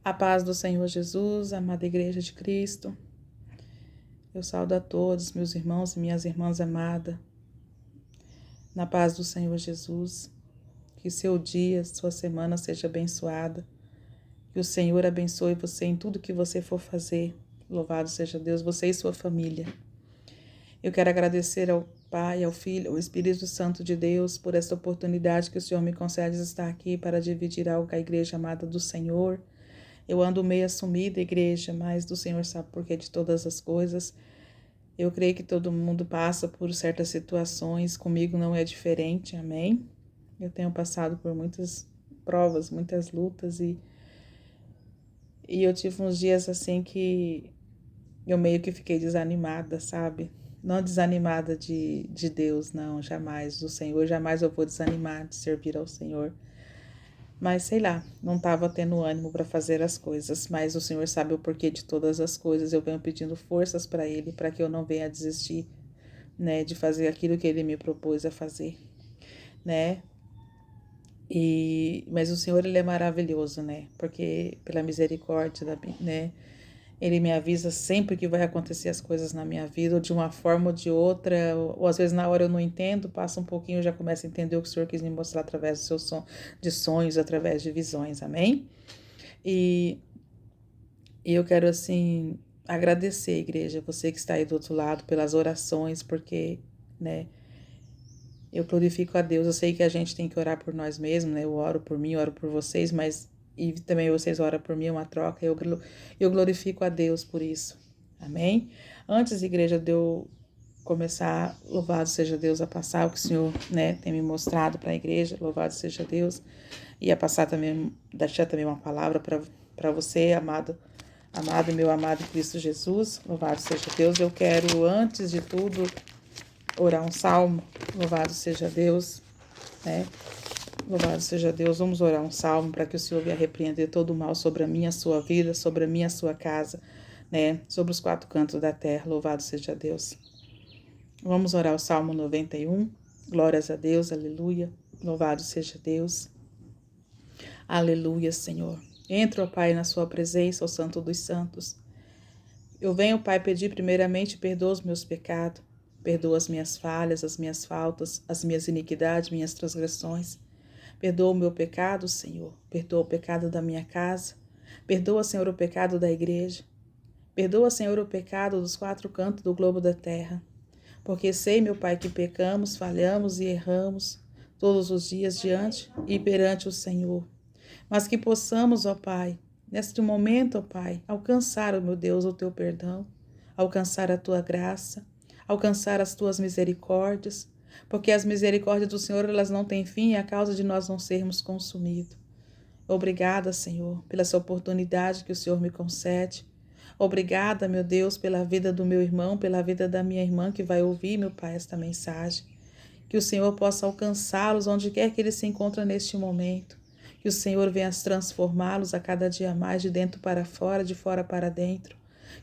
A paz do Senhor Jesus, amada Igreja de Cristo. Eu saúdo a todos, meus irmãos e minhas irmãs amadas. Na paz do Senhor Jesus, que seu dia, sua semana seja abençoada. Que o Senhor abençoe você em tudo que você for fazer. Louvado seja Deus, você e sua família. Eu quero agradecer ao Pai, ao Filho, ao Espírito Santo de Deus por esta oportunidade que o Senhor me concede de estar aqui para dividir algo com a Igreja amada do Senhor. Eu ando meio sumida, igreja, mas do Senhor sabe por que de todas as coisas. Eu creio que todo mundo passa por certas situações, comigo não é diferente, amém? Eu tenho passado por muitas provas, muitas lutas e eu tive uns dias assim que eu meio que fiquei desanimada, sabe? Não desanimada de Deus, não, jamais, do Senhor, jamais eu vou desanimar de servir ao Senhor. Mas sei lá, não estava tendo ânimo para fazer as coisas, mas o Senhor sabe o porquê de todas as coisas. Eu venho pedindo forças para Ele, para que eu não venha desistir, né, de fazer aquilo que Ele me propôs a fazer, né? Mas o Senhor, Ele é maravilhoso, né? Porque pela misericórdia, né? Ele me avisa sempre que vai acontecer as coisas na minha vida, ou de uma forma ou de outra, ou às vezes na hora eu não entendo, passa um pouquinho, eu já começo a entender o que o Senhor quis me mostrar através dos seus de sonhos, através de visões, amém? E eu quero, assim, agradecer, igreja, você que está aí do outro lado, pelas orações, porque, né, eu glorifico a Deus, eu sei que a gente tem que orar por nós mesmos, né, eu oro por mim, eu oro por vocês, mas e também vocês oram por mim, é uma troca, eu glorifico a Deus por isso, amém? Antes, igreja, de eu começar, louvado seja Deus, a passar o que o Senhor, né, tem me mostrado para a igreja, louvado seja Deus, e a passar também, deixar também uma palavra para você, amado, meu amado Cristo Jesus, louvado seja Deus. Eu quero, antes de tudo, orar um salmo, louvado seja Deus, né? Louvado seja Deus, vamos orar um salmo para que o Senhor venha repreender todo o mal sobre a minha, sua vida, sobre a minha, sua casa, né? Sobre os quatro cantos da terra, louvado seja Deus. Vamos orar o Salmo 91, glórias a Deus, aleluia, louvado seja Deus, aleluia, Senhor. Entra, ó Pai, na sua presença, ó Santo dos Santos. Eu venho, Pai, pedir primeiramente, perdoa os meus pecados, perdoa as minhas falhas, as minhas faltas, as minhas iniquidades, minhas transgressões. Perdoa o meu pecado, Senhor, perdoa o pecado da minha casa, perdoa, Senhor, o pecado da igreja, perdoa, Senhor, o pecado dos quatro cantos do globo da terra, porque sei, meu Pai, que pecamos, falhamos e erramos todos os dias diante e perante o Senhor, mas que possamos, ó Pai, neste momento, ó Pai, alcançar, ó meu Deus, o Teu perdão, alcançar a Tua graça, alcançar as Tuas misericórdias, porque as misericórdias do Senhor, elas não têm fim, a causa de nós não sermos consumidos. Obrigada, Senhor, pela essa oportunidade que o Senhor me concede. Obrigada, meu Deus, pela vida do meu irmão, pela vida da minha irmã que vai ouvir, meu Pai, esta mensagem. Que o Senhor possa alcançá-los onde quer que eles se encontrem neste momento. Que o Senhor venha transformá-los a cada dia mais, de dentro para fora, de fora para dentro.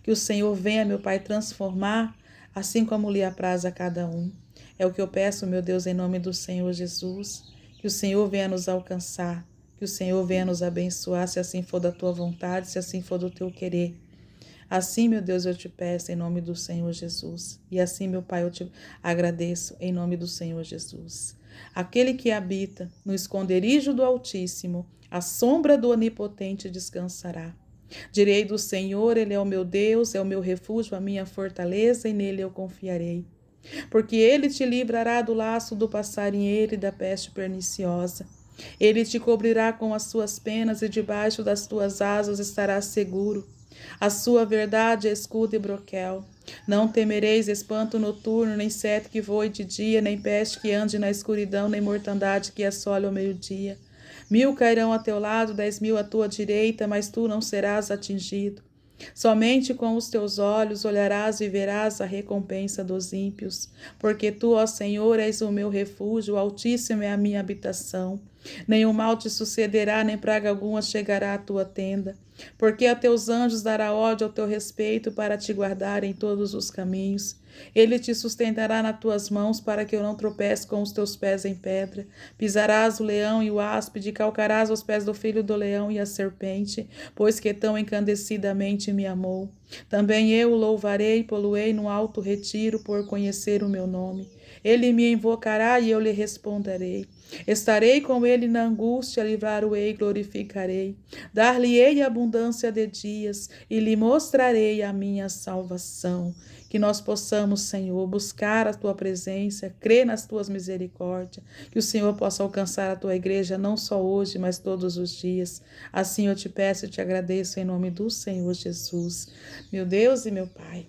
Que o Senhor venha, meu Pai, transformar, assim como lhe apraz a cada um. É o que eu peço, meu Deus, em nome do Senhor Jesus. Que o Senhor venha nos alcançar. Que o Senhor venha nos abençoar, se assim for da tua vontade, se assim for do teu querer. Assim, meu Deus, eu te peço em nome do Senhor Jesus. E assim, meu Pai, eu te agradeço em nome do Senhor Jesus. Aquele que habita no esconderijo do Altíssimo, a sombra do Onipotente descansará. Direi do Senhor, Ele é o meu Deus, é o meu refúgio, a minha fortaleza, e nele eu confiarei. Porque Ele te livrará do laço do passarinheiro e da peste perniciosa. Ele te cobrirá com as suas penas e debaixo das tuas asas estarás seguro. A sua verdade é escudo e broquel. Não temereis espanto noturno, nem sete que voe de dia, nem peste que ande na escuridão, nem mortandade que assole ao meio-dia. 1000 cairão a teu lado, 10.000 à tua direita, mas tu não serás atingido. Somente com os teus olhos olharás e verás a recompensa dos ímpios, porque tu, ó Senhor, és o meu refúgio, o Altíssimo é a minha habitação. Nenhum mal te sucederá, nem praga alguma chegará à tua tenda. Porque a teus anjos dará ordem ao teu respeito para te guardar em todos os caminhos. Ele te sustentará nas tuas mãos para que eu não tropece com os teus pés em pedra. Pisarás o leão e o áspide, calcarás os pés do filho do leão e a serpente, pois que tão encandecidamente me amou. Também eu o louvarei e pô-lo-ei no alto retiro por conhecer o meu nome. Ele me invocará e eu lhe responderei. Estarei com ele na angústia, livrar-o-ei e glorificarei. Dar-lhe-ei abundância de dias e lhe mostrarei a minha salvação. Que nós possamos, Senhor, buscar a tua presença, crer nas tuas misericórdias, que o Senhor possa alcançar a tua igreja não só hoje, mas todos os dias. Assim eu te peço e te agradeço em nome do Senhor Jesus, meu Deus e meu Pai.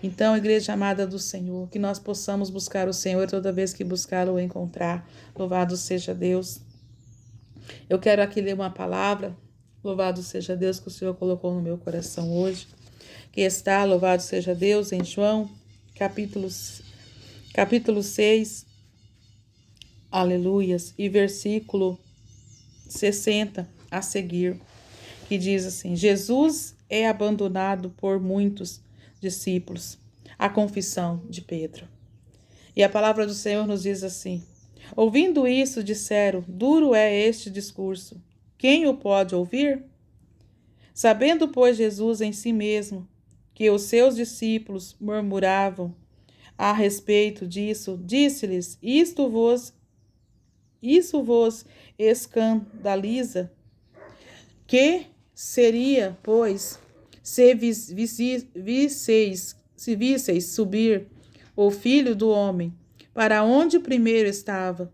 Então, igreja amada do Senhor, que nós possamos buscar o Senhor toda vez que buscá-lo encontrar. Louvado seja Deus. Eu quero aqui ler uma palavra, louvado seja Deus, que o Senhor colocou no meu coração hoje, que está, louvado seja Deus, em João, capítulo 6, aleluias, e versículo 60 a seguir, que diz assim: Jesus é abandonado por muitos discípulos. A confissão de Pedro. E a palavra do Senhor nos diz assim: ouvindo isso, disseram: duro é este discurso. Quem o pode ouvir? Sabendo, pois, Jesus em si mesmo que os seus discípulos murmuravam a respeito disso, disse-lhes: Isso vos escandaliza? Que seria, pois, se visseis subir o Filho do Homem para onde primeiro estava?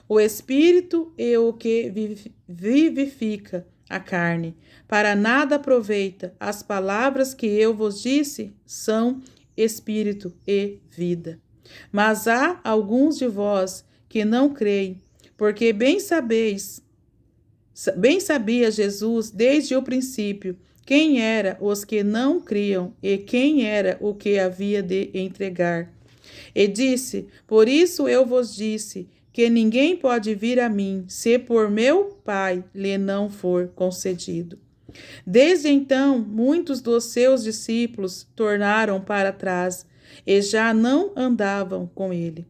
O Espírito é o que vivifica a carne. Para nada aproveita. As palavras que eu vos disse são Espírito e vida. Mas há alguns de vós que não creem, porque bem sabia Jesus desde o princípio quem era os que não criam e quem era o que havia de entregar. E disse: por isso eu vos disse que ninguém pode vir a mim, se por meu Pai lhe não for concedido. Desde então, muitos dos seus discípulos tornaram para trás e já não andavam com ele.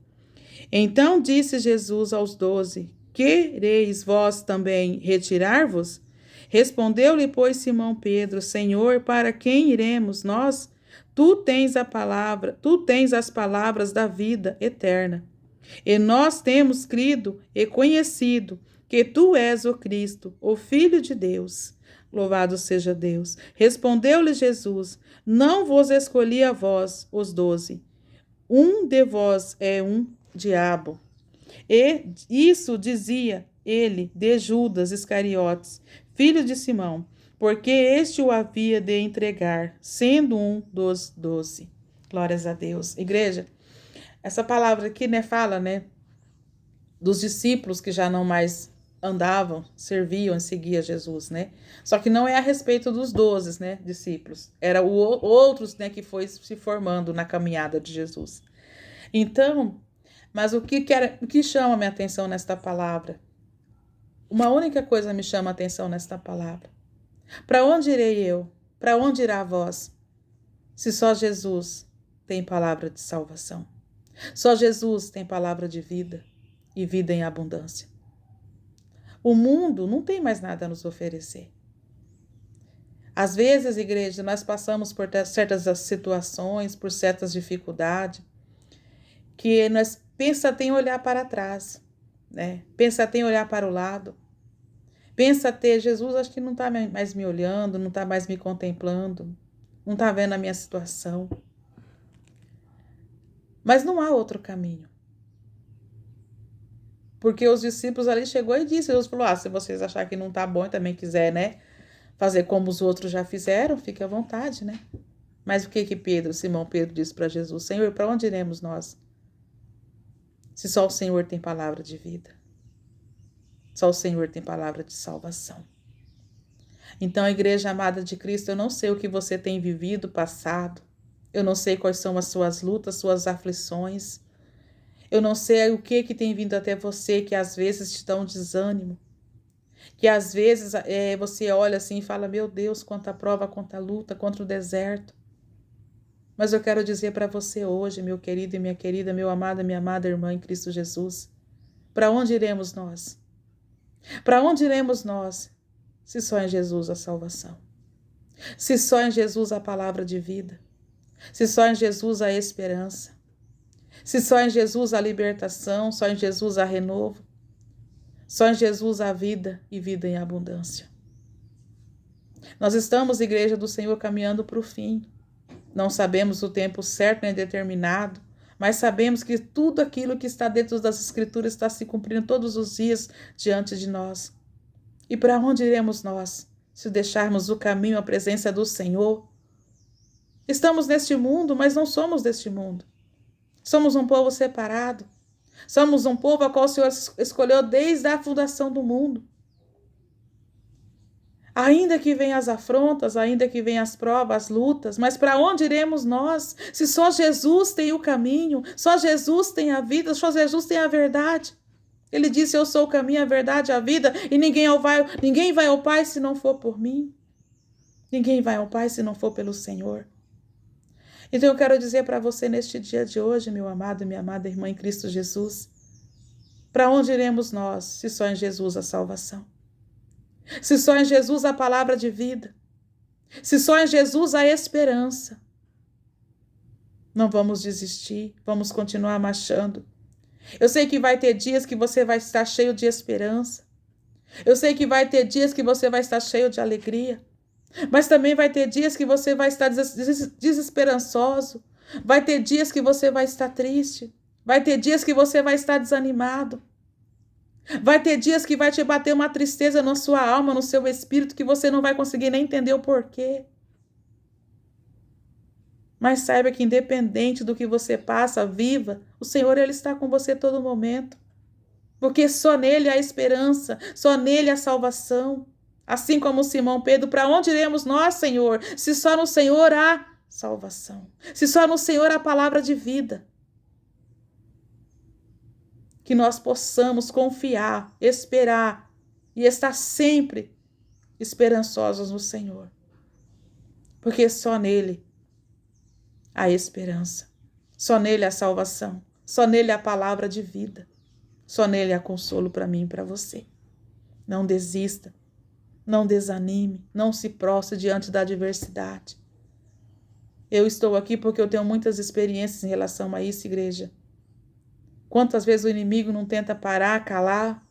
Então disse Jesus aos 12: quereis vós também retirar-vos? Respondeu-lhe, pois, Simão Pedro: Senhor, para quem iremos nós? Tu tens as palavras da vida eterna. E nós temos crido e conhecido que tu és o Cristo, o Filho de Deus. Louvado seja Deus. Respondeu-lhe Jesus: não vos escolhi a vós, os 12. Um de vós é um diabo. E isso dizia ele de Judas Iscariotes, filho de Simão, porque este o havia de entregar, sendo um dos 12. Glórias a Deus. Igreja, essa palavra aqui, fala, dos discípulos que já não mais andavam, serviam e seguiam Jesus, Só que não é a respeito dos 12, discípulos. Era outros, que foi se formando na caminhada de Jesus. Então, mas o que chama a minha atenção nesta palavra? Uma única coisa me chama a atenção nesta palavra. Para onde irei eu? Para onde irá a vós? Se só Jesus tem palavra de salvação. Só Jesus tem palavra de vida e vida em abundância. O mundo não tem mais nada a nos oferecer. Às vezes, igreja, nós passamos por certas situações, por certas dificuldades, que nós pensa até em olhar para trás, Pensa até em olhar para o lado. Pensa até, Jesus acho que não está mais me olhando, não está mais me contemplando, não está vendo a minha situação. Mas não há outro caminho. Porque os discípulos ali chegou e disse, Jesus falou, se vocês acharem que não está bom e também quiser, fazer como os outros já fizeram, fique à vontade, Mas o que Simão Pedro disse para Jesus? Senhor, para onde iremos nós? Se só o Senhor tem palavra de vida. Só o Senhor tem palavra de salvação. Então, igreja amada de Cristo, eu não sei o que você tem vivido, passado. Eu não sei quais são as suas lutas, suas aflições. Eu não sei o que tem vindo até você que às vezes te dá um desânimo. que às vezes você olha assim e fala, meu Deus, quanta prova, quanta luta, contra o deserto. Mas eu quero dizer para você hoje, meu querido e minha querida, meu amado e minha amada irmã em Cristo Jesus, para onde iremos nós? Para onde iremos nós, se só em Jesus a salvação? Se só em Jesus a palavra de vida? Se só em Jesus a esperança? Se só em Jesus a libertação? Só em Jesus a renovo? Só em Jesus a vida e vida em abundância? Nós estamos, Igreja do Senhor, caminhando para o fim. Não sabemos o tempo certo nem determinado, mas sabemos que tudo aquilo que está dentro das Escrituras está se cumprindo todos os dias diante de nós. E para onde iremos nós, se deixarmos o caminho à presença do Senhor? Estamos neste mundo, mas não somos deste mundo. Somos um povo separado. Somos um povo a qual o Senhor escolheu desde a fundação do mundo. Ainda que venham as afrontas, ainda que venham as provas, as lutas, mas para onde iremos nós? Se só Jesus tem o caminho, só Jesus tem a vida, só Jesus tem a verdade. Ele disse, eu sou o caminho, a verdade, a vida, e ninguém vai ao Pai se não for por mim. Ninguém vai ao Pai se não for pelo Senhor. Então eu quero dizer para você neste dia de hoje, meu amado e minha amada irmã em Cristo Jesus, para onde iremos nós, se só em Jesus a salvação? Se só em Jesus a palavra de vida? Se só em Jesus a esperança? Não vamos desistir, vamos continuar marchando. Eu sei que vai ter dias que você vai estar cheio de esperança. Eu sei que vai ter dias que você vai estar cheio de alegria. Mas também vai ter dias que você vai estar desesperançoso. Vai ter dias que você vai estar triste. Vai ter dias que você vai estar desanimado. Vai ter dias que vai te bater uma tristeza na sua alma, no seu espírito, que você não vai conseguir nem entender o porquê. Mas saiba que independente do que você passa, viva, o Senhor ele está com você todo momento. Porque só nele há esperança, só nele há salvação. Assim como Simão Pedro, para onde iremos nós, Senhor? Se só no Senhor há salvação. Se só no Senhor há palavra de vida. Que nós possamos confiar, esperar e estar sempre esperançosos no Senhor. Porque só nele há esperança. Só nele há salvação. Só nele há palavra de vida. Só nele há consolo para mim e para você. Não desista. Não desanime, não se prostre diante da adversidade. Eu estou aqui porque eu tenho muitas experiências em relação a isso, igreja. Quantas vezes o inimigo não tenta parar, calar?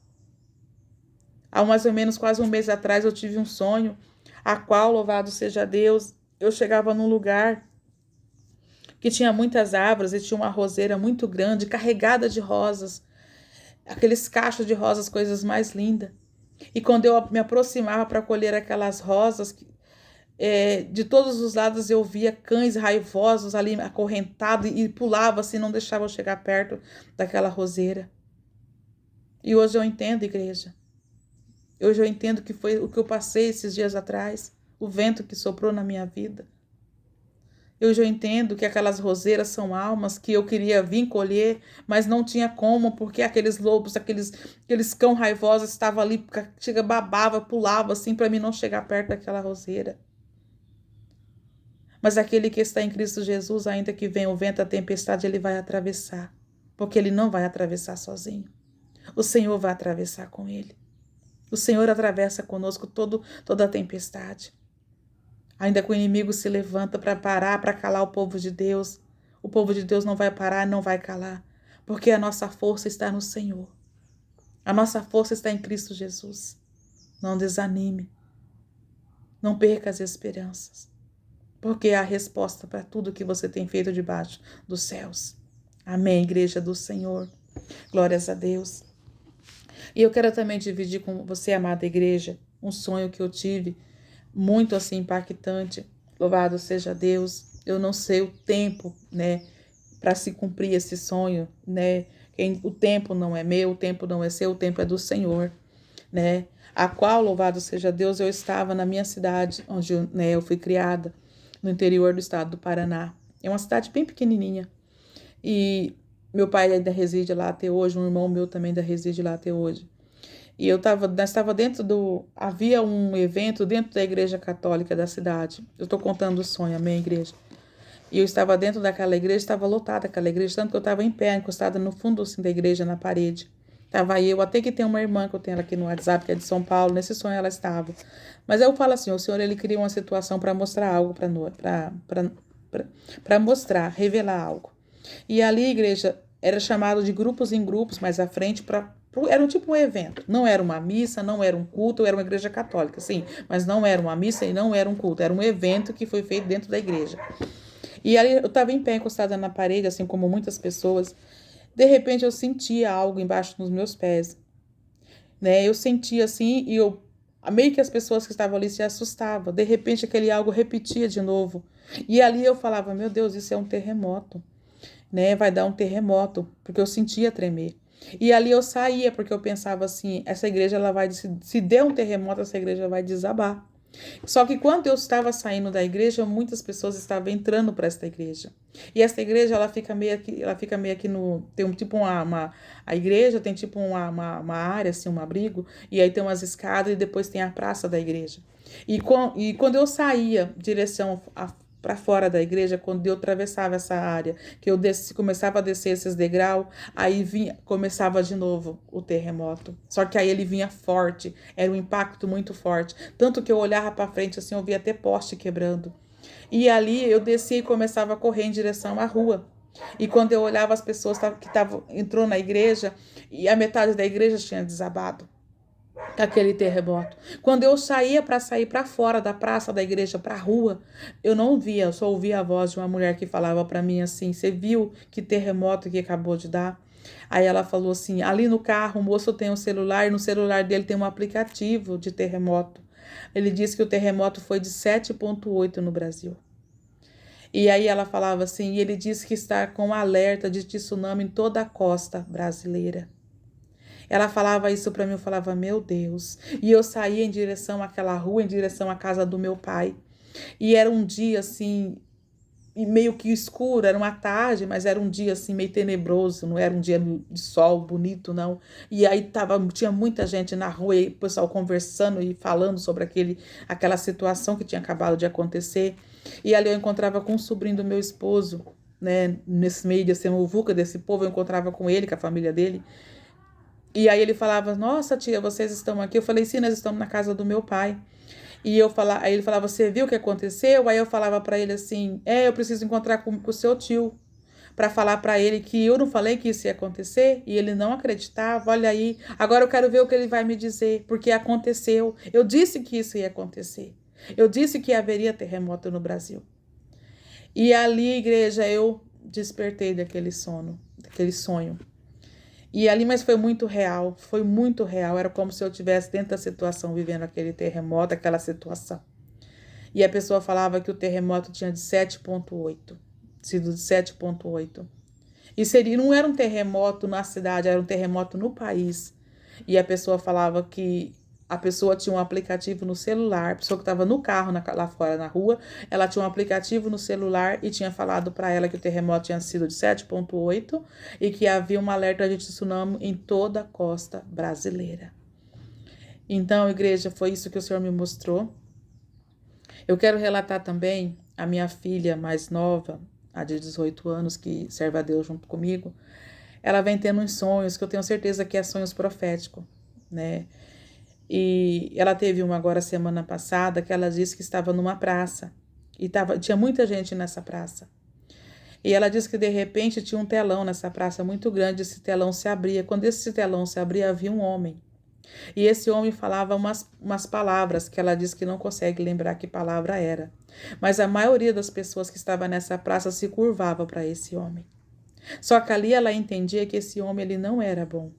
Há mais ou menos quase um mês atrás eu tive um sonho, a qual, louvado seja Deus, eu chegava num lugar que tinha muitas árvores e tinha uma roseira muito grande, carregada de rosas, aqueles cachos de rosas, coisas mais lindas. E quando eu me aproximava para colher aquelas rosas, de todos os lados eu via cães raivosos ali acorrentados e pulava assim, não deixava eu chegar perto daquela roseira. E hoje eu entendo, igreja. Hoje eu entendo que foi o que eu passei esses dias atrás, o vento que soprou na minha vida. Hoje eu entendo que aquelas roseiras são almas que eu queria vir colher, mas não tinha como, porque aqueles lobos, aqueles cão raivosos estavam ali, chega, babava, pulava assim para mim não chegar perto daquela roseira. Mas aquele que está em Cristo Jesus, ainda que venha o vento, a tempestade, ele vai atravessar, porque ele não vai atravessar sozinho. O Senhor vai atravessar com ele. O Senhor atravessa conosco toda a tempestade. Ainda que o inimigo se levanta para parar, para calar o povo de Deus não vai parar, não vai calar, porque a nossa força está no Senhor. A nossa força está em Cristo Jesus. Não desanime. Não perca as esperanças, porque há resposta para tudo que você tem feito debaixo dos céus. Amém, igreja do Senhor. Glórias a Deus. E eu quero também dividir com você, amada igreja, um sonho que eu tive, muito assim impactante. Louvado seja Deus. Eu não sei o tempo, né, para se cumprir esse sonho, né? O tempo não é meu, o tempo não é seu, o tempo é do Senhor, né? A qual, louvado seja Deus, eu estava na minha cidade, onde eu fui criada, no interior do estado do Paraná. É uma cidade bem pequenininha. E meu pai ainda reside lá até hoje, um irmão meu também ainda reside lá até hoje. E nós estava havia um evento dentro da igreja católica da cidade. Eu estou contando o sonho, amém, igreja? E eu estava dentro daquela igreja, estava lotada aquela igreja, tanto que eu estava em pé, encostada no fundo assim, da igreja, na parede. Estava eu, até que tem uma irmã que eu tenho ela aqui no WhatsApp, que é de São Paulo, nesse sonho ela estava. Mas eu falo assim, o Senhor, ele cria uma situação para mostrar algo para mostrar, revelar algo. E ali a igreja era chamado de grupos em grupos, mais à frente, era um tipo um evento. Não era uma missa, não era um culto, era uma igreja católica, sim. Mas não era uma missa e não era um culto, era um evento que foi feito dentro da igreja. E ali eu estava em pé, encostada na parede, assim como muitas pessoas. De repente eu sentia algo embaixo dos meus pés, né? Eu sentia assim e eu meio que as pessoas que estavam ali se assustavam. De repente aquele algo repetia de novo. E ali eu falava, meu Deus, isso é um terremoto, né? Vai dar um terremoto, porque eu sentia tremer. E ali eu saía, porque eu pensava assim, essa igreja ela vai se der um terremoto, essa igreja vai desabar. Só que quando eu estava saindo da igreja, muitas pessoas estavam entrando para esta igreja. E essa igreja, ela fica meio que no, tem um tipo a igreja tem tipo uma área assim, um abrigo, e aí tem umas escadas e depois tem a praça da igreja. E quando eu saía direção para fora da igreja, quando eu atravessava essa área, que eu começava a descer esses degraus, aí começava de novo o terremoto. Só que aí ele vinha forte, era um impacto muito forte. Tanto que eu olhava para frente assim, eu via até poste quebrando. E ali eu descia e começava a correr em direção à rua. E quando eu olhava as pessoas que entrou na igreja, e a metade da igreja tinha desabado aquele terremoto. Quando eu sair para fora da praça da igreja, para a rua, eu não via, eu só ouvia a voz de uma mulher que falava para mim assim: "Você viu que terremoto que acabou de dar?" Aí ela falou assim: "Ali no carro, o moço tem um celular e no celular dele tem um aplicativo de terremoto. Ele disse que o terremoto foi de 7,8 no Brasil." E aí ela falava assim: "E ele disse que está com alerta de tsunami em toda a costa brasileira." Ela falava isso para mim, eu falava, meu Deus. E eu saía em direção àquela rua, em direção à casa do meu pai. E era um dia assim, meio que escuro, era uma tarde, mas era um dia assim meio tenebroso, não era um dia de sol bonito, não. E aí tinha muita gente na rua, e o pessoal conversando e falando sobre aquela situação que tinha acabado de acontecer. E ali eu encontrava com um sobrinho do meu esposo, né, nesse meio de ser muvuca desse povo, eu encontrava com ele, com a família dele. E aí ele falava, nossa tia, vocês estão aqui? Eu falei, sim, nós estamos na casa do meu pai. Aí ele falava, você viu o que aconteceu? Aí eu falava para ele assim, eu preciso encontrar com o seu tio para falar para ele que eu não falei que isso ia acontecer e ele não acreditava. Olha aí, agora eu quero ver o que ele vai me dizer, porque aconteceu. Eu disse que isso ia acontecer. Eu disse que haveria terremoto no Brasil. E ali, igreja, eu despertei daquele sono, daquele sonho. E ali, mas foi muito real. Era como se eu estivesse dentro da situação, vivendo aquele terremoto, aquela situação. E a pessoa falava que o terremoto tinha de 7,8, sido de 7,8. E não era um terremoto na cidade, era um terremoto no país. E a pessoa falava que a pessoa tinha um aplicativo no celular, a pessoa que estava no carro lá fora na rua, ela tinha um aplicativo no celular e tinha falado para ela que o terremoto tinha sido de 7,8 e que havia um alerta de tsunami em toda a costa brasileira. Então, igreja, foi isso que o Senhor me mostrou. Eu quero relatar também a minha filha mais nova, a de 18 anos, que serve a Deus junto comigo. Ela vem tendo uns sonhos que eu tenho certeza que é sonhos proféticos, né? E ela teve uma agora semana passada que ela disse que estava numa praça e tinha muita gente nessa praça. E ela disse que de repente tinha um telão nessa praça muito grande, esse telão se abria. Quando esse telão se abria, havia um homem. E esse homem falava umas palavras que ela disse que não consegue lembrar que palavra era. Mas a maioria das pessoas que estavam nessa praça se curvava para esse homem. Só que ali ela entendia que esse homem ele não era bom.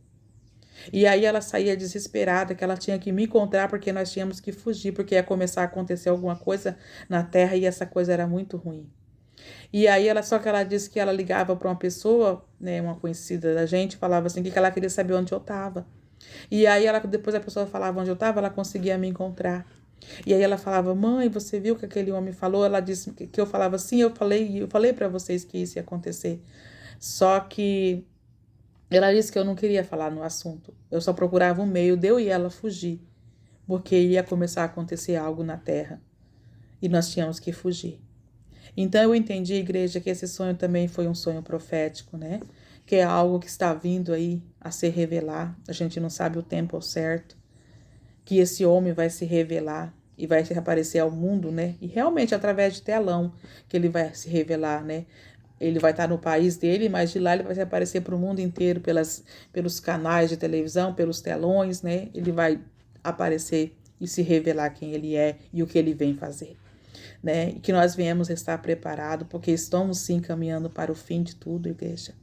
E aí ela saía desesperada, que ela tinha que me encontrar porque nós tínhamos que fugir, porque ia começar a acontecer alguma coisa na terra e essa coisa era muito ruim. E aí só que ela disse que ela ligava para uma pessoa, né, uma conhecida da gente, falava assim que ela queria saber onde eu estava. E aí depois a pessoa falava onde eu estava, ela conseguia me encontrar. E aí ela falava, mãe, você viu o que aquele homem falou? Ela disse que eu falava, sim, eu falei para vocês que isso ia acontecer. Só que Ela disse que eu não queria falar no assunto. Eu só procurava um meio de eu e ela fugir, porque ia começar a acontecer algo na terra e nós tínhamos que fugir. Então eu entendi, igreja, que esse sonho também foi um sonho profético, né? Que é algo que está vindo aí a se revelar. A gente não sabe o tempo ao certo. Que esse homem vai se revelar e vai aparecer ao mundo, né? E realmente através de telão que ele vai se revelar, né? Ele vai estar no país dele, mas de lá ele vai aparecer para o mundo inteiro pelos canais de televisão, pelos telões, né? Ele vai aparecer e se revelar quem ele é e o que ele vem fazer, né? E que nós viemos estar preparados, porque estamos sim caminhando para o fim de tudo, igreja.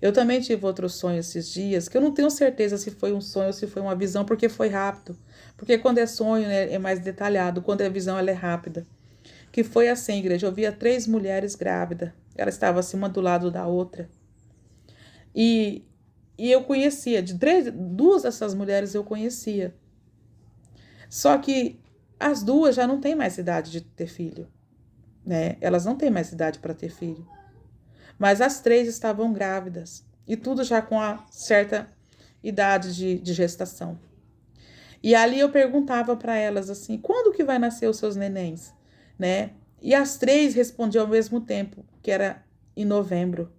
Eu também tive outro sonho esses dias, que eu não tenho certeza se foi um sonho ou se foi uma visão, porque foi rápido. Porque quando é sonho, né, é mais detalhado, quando é visão, ela é rápida. Que foi assim, igreja, eu via 3 mulheres grávidas. Elas estavam assim, uma do lado da outra. E, e eu conhecia, duas dessas mulheres eu conhecia. Só que as duas já não têm mais idade de ter filho, né? Elas não têm mais idade para ter filho. Mas as 3 estavam grávidas. E tudo já com a certa idade de gestação. E ali eu perguntava para elas assim, quando que vai nascer os seus nenéns, né? E as 3 respondiam ao mesmo tempo, que era em novembro.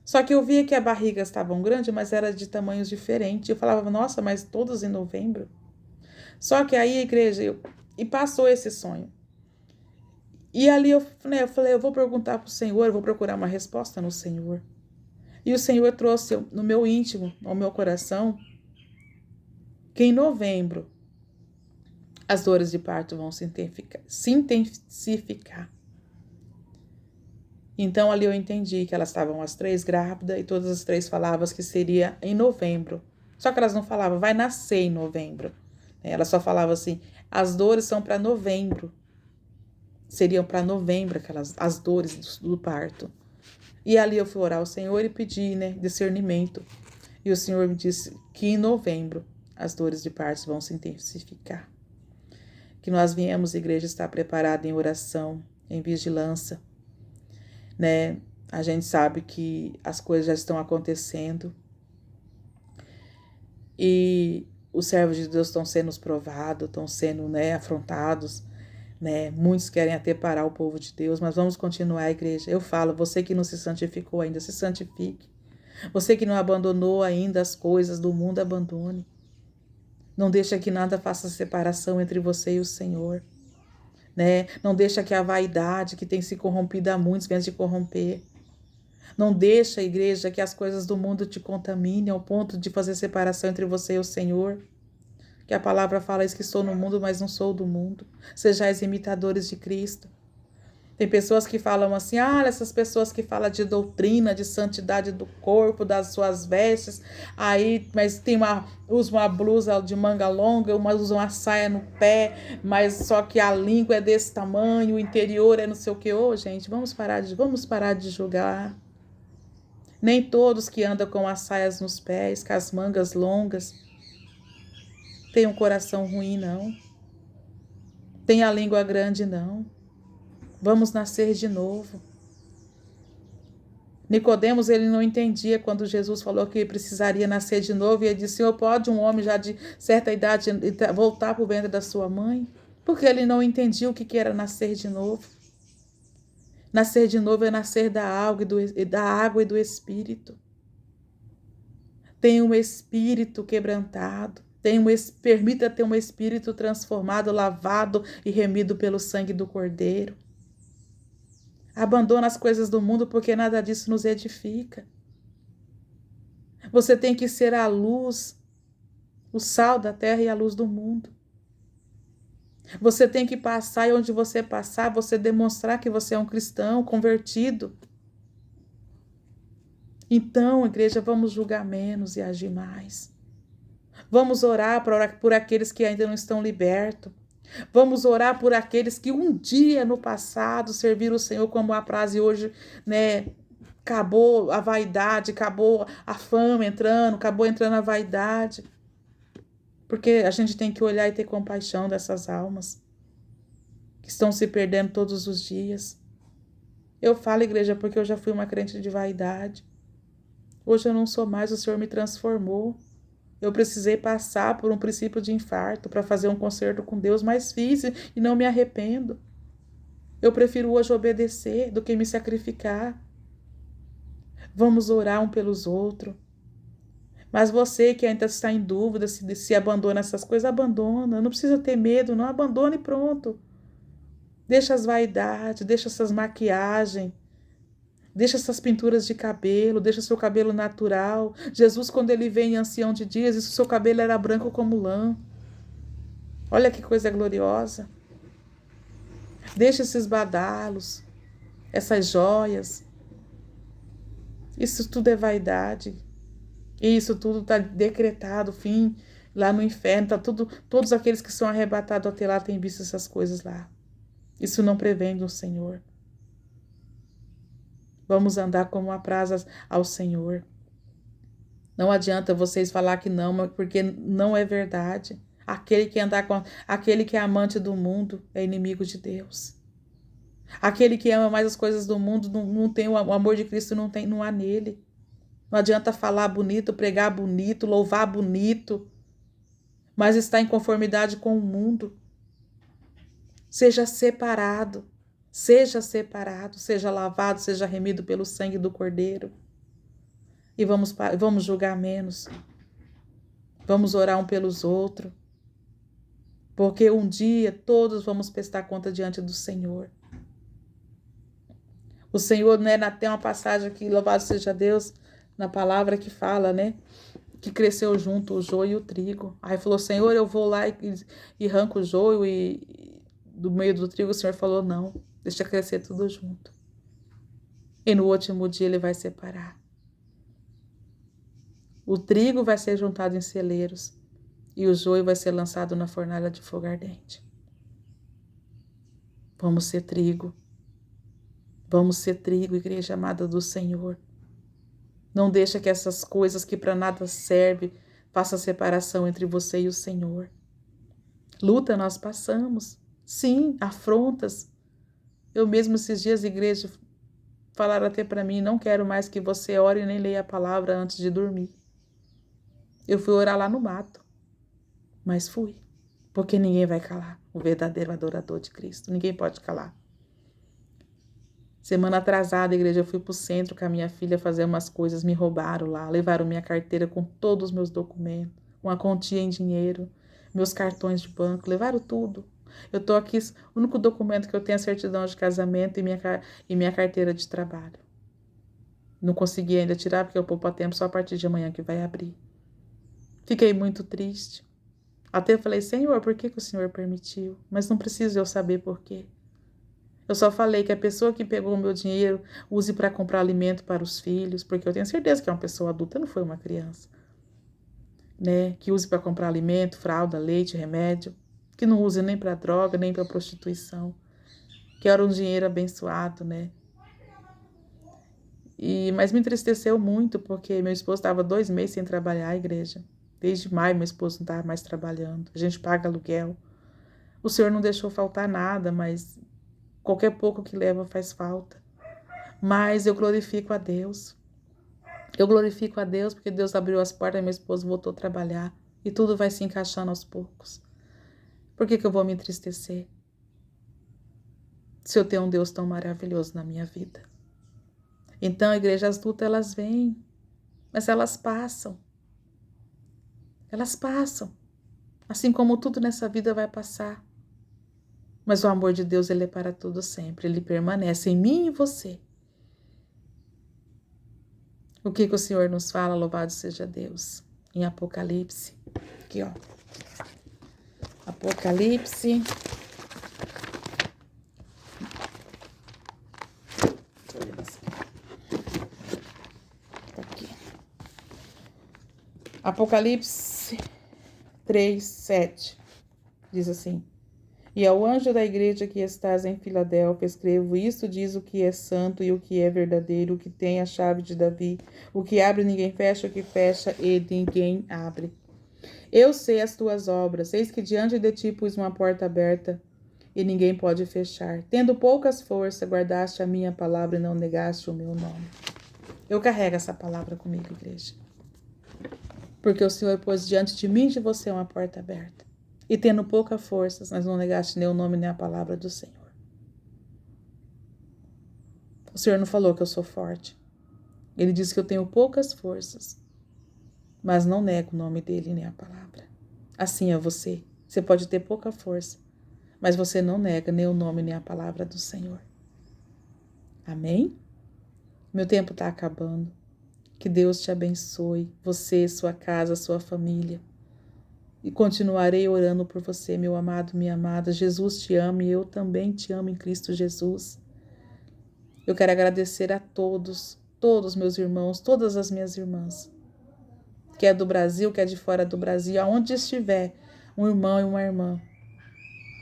Só que eu via que a barriga estavam grande, mas era de tamanhos diferentes. Eu falava, nossa, mas todos em novembro? Só que aí, igreja, e passou esse sonho. E ali né, eu falei, eu vou perguntar para o Senhor, eu vou procurar uma resposta no Senhor. E o Senhor trouxe no meu íntimo, ao meu coração, que em novembro as dores de parto vão se intensificar. Então ali eu entendi que elas estavam as 3 grávidas e todas as 3 falavam que seria em novembro. Só que elas não falavam, vai nascer em novembro. Elas só falavam assim, as dores são para novembro. Seriam para novembro as dores do parto. E ali eu fui orar ao Senhor e pedi, né, discernimento. E o Senhor me disse que em novembro as dores de parto vão se intensificar. Que nós viemos, igreja, estar preparada em oração, em vigilância, né? A gente sabe que as coisas já estão acontecendo e os servos de Deus estão sendo provados, estão sendo, né, afrontados, né? Muitos querem até parar o povo de Deus, mas vamos continuar, igreja. Eu falo, você que não se santificou ainda, se santifique. Você que não abandonou ainda as coisas do mundo, abandone. Não deixa que nada faça separação entre você e o Senhor, né? Não deixa que a vaidade que tem se corrompido a muitos venha te corromper. Não deixa, igreja, que as coisas do mundo te contaminem ao ponto de fazer separação entre você e o Senhor. Que a palavra fala isso, que estou no mundo, mas não sou do mundo. Sejais imitadores de Cristo. Tem pessoas que falam assim, essas pessoas que falam de doutrina, de santidade do corpo, das suas vestes, aí, mas usa uma blusa de manga longa, usa uma saia no pé, mas só que a língua é desse tamanho, o interior é não sei o que. Gente, vamos parar de julgar. Nem todos que andam com as saias nos pés, com as mangas longas, têm um coração ruim, não. Tem a língua grande, não. Vamos nascer de novo. Nicodemos, ele não entendia quando Jesus falou que precisaria nascer de novo, e ele disse, Senhor, pode um homem já de certa idade voltar para o ventre da sua mãe? Porque ele não entendia o que era nascer de novo. Nascer de novo é nascer da água e do Espírito. Tem um espírito quebrantado. Permita ter um espírito transformado, lavado e remido pelo sangue do Cordeiro. Abandona as coisas do mundo, porque nada disso nos edifica. Você tem que ser a luz, o sal da terra e a luz do mundo. Você tem que passar, e onde você passar, você demonstrar que você é um cristão convertido. Então, igreja, vamos julgar menos e agir mais. Vamos orar por aqueles que ainda não estão libertos. Vamos orar por aqueles que um dia no passado serviram o Senhor como apraz e hoje, né, acabou a vaidade, acabou a fama entrando, acabou entrando a vaidade. Porque a gente tem que olhar e ter compaixão dessas almas que estão se perdendo todos os dias. Eu falo, igreja, porque eu já fui uma crente de vaidade. Hoje eu não sou mais, o Senhor me transformou. Eu precisei passar por um princípio de infarto para fazer um concerto com Deus, mas fiz e não me arrependo. Eu prefiro hoje obedecer do que me sacrificar. Vamos orar um pelos outros. Mas você que ainda está em dúvida se abandona essas coisas, abandona. Não precisa ter medo, não. Abandona e pronto. Deixa as vaidades, deixa essas maquiagens. Deixa essas pinturas de cabelo, deixa seu cabelo natural. Jesus, quando ele vem em ancião de dias, o seu cabelo era branco como lã. Olha que coisa gloriosa. Deixa esses badalos, essas joias. Isso tudo é vaidade. E isso tudo está decretado, fim, lá no inferno. Tá tudo, todos aqueles que são arrebatados até lá têm visto essas coisas lá. Isso não prevém do Senhor. Vamos andar como apraz ao Senhor. Não adianta vocês falar que não, porque não é verdade. Aquele que é amante do mundo é inimigo de Deus. Aquele que ama mais as coisas do mundo não tem o amor de Cristo, não há nele. Não adianta falar bonito, pregar bonito, louvar bonito, mas está em conformidade com o mundo. Seja separado, seja lavado, seja remido pelo sangue do Cordeiro. E vamos julgar menos. Vamos orar um pelos outros. Porque um dia todos vamos prestar conta diante do Senhor. O Senhor, né, tem uma passagem aqui, louvado seja Deus, na palavra que fala, né, que cresceu junto o joio e o trigo. Aí falou, Senhor, eu vou lá e arranco o joio e do meio do trigo. O Senhor falou, não, deixa crescer tudo junto. E no último dia ele vai separar. O trigo vai ser juntado em celeiros e o joio vai ser lançado na fornalha de fogo ardente. Vamos ser trigo. Vamos ser trigo, igreja amada do Senhor. Não deixa que essas coisas que para nada servem façam separação entre você e o Senhor. Luta nós passamos. Sim, afrontas. Eu mesmo esses dias, igreja, falaram até para mim, não quero mais que você ore nem leia a palavra antes de dormir. Eu fui orar lá no mato. Mas fui. Porque ninguém vai calar o verdadeiro adorador de Cristo. Ninguém pode calar. Semana atrasada, igreja, eu fui para o centro com a minha filha fazer umas coisas, me roubaram lá, levaram minha carteira com todos os meus documentos, uma quantia em dinheiro, meus cartões de banco, levaram tudo. Eu estou aqui, o único documento que eu tenho é a certidão de casamento e minha carteira de trabalho. Não consegui ainda tirar, porque eu poupo a tempo só a partir de amanhã que vai abrir. Fiquei muito triste. Até eu falei, Senhor, por que o Senhor permitiu? Mas não preciso eu saber por quê. Eu só falei que a pessoa que pegou o meu dinheiro use para comprar alimento para os filhos, porque eu tenho certeza que é uma pessoa adulta, não foi uma criança. Né? Que use para comprar alimento, fralda, leite, remédio. Que não use nem para droga, nem para prostituição. Que era um dinheiro abençoado, né? Mas me entristeceu muito, porque meu esposo estava 2 meses sem trabalhar, a igreja. Desde maio, meu esposo não estava mais trabalhando. A gente paga aluguel. O Senhor não deixou faltar nada, mas qualquer pouco que leva faz falta. Mas eu glorifico a Deus. Eu glorifico a Deus porque Deus abriu as portas e meu esposo voltou a trabalhar. E tudo vai se encaixando aos poucos. Por que eu vou me entristecer? Se eu tenho um Deus tão maravilhoso na minha vida. Então, igreja, as lutas, elas vêm. Mas elas passam. Elas passam. Assim como tudo nessa vida vai passar. Mas o amor de Deus, ele é para tudo sempre. Ele permanece em mim e em você. O que o Senhor nos fala, louvado seja Deus. Em Apocalipse. Aqui, ó. Apocalipse. Aqui. Apocalipse 3:7. Diz assim. E ao anjo da igreja que estás em Filadélfia, escrevo: isto diz o que é santo e o que é verdadeiro, o que tem a chave de Davi, o que abre ninguém fecha, o que fecha e ninguém abre. Eu sei as tuas obras, eis que diante de ti pus uma porta aberta e ninguém pode fechar. Tendo poucas forças, guardaste a minha palavra e não negaste o meu nome. Eu carrego essa palavra comigo, igreja. Porque o Senhor pôs diante de mim e de você uma porta aberta. E tendo pouca força, mas não negaste nem o nome nem a palavra do Senhor. O Senhor não falou que eu sou forte. Ele disse que eu tenho poucas forças, mas não nego o nome dele nem a palavra. Assim é você. Você pode ter pouca força, mas você não nega nem o nome nem a palavra do Senhor. Amém? Meu tempo está acabando. Que Deus te abençoe, você, sua casa, sua família. E continuarei orando por você, meu amado, minha amada. Jesus te ama e eu também te amo em Cristo Jesus. Eu quero agradecer a todos meus irmãos, todas as minhas irmãs, que é do Brasil, que é de fora do Brasil, aonde estiver um irmão e uma irmã,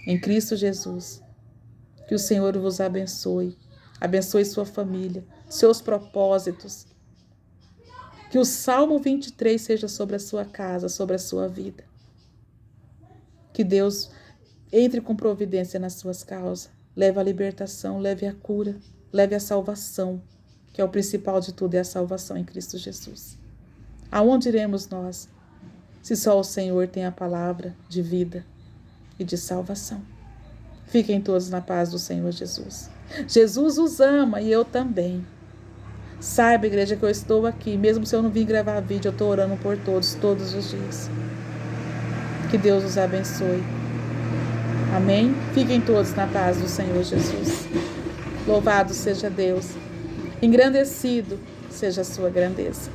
em Cristo Jesus. Que o Senhor vos abençoe, abençoe sua família, seus propósitos. Que o Salmo 23 seja sobre a sua casa, sobre a sua vida. Que Deus entre com providência nas suas causas, leve a libertação, leve a cura, leve a salvação, que é o principal de tudo, é a salvação em Cristo Jesus. Aonde iremos nós, se só o Senhor tem a palavra de vida e de salvação? Fiquem todos na paz do Senhor Jesus. Jesus os ama e eu também. Saiba, igreja, que eu estou aqui, mesmo se eu não vim gravar vídeo, eu estou orando por todos os dias. Que Deus os abençoe. Amém? Fiquem todos na paz do Senhor Jesus. Louvado seja Deus. Engrandecido seja a sua grandeza.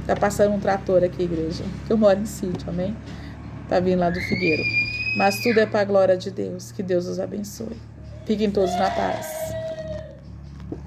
Está passando um trator aqui, igreja, que eu moro em sítio, amém? Está vindo lá do Figueiro. Mas tudo é para a glória de Deus. Que Deus os abençoe. Fiquem todos na paz.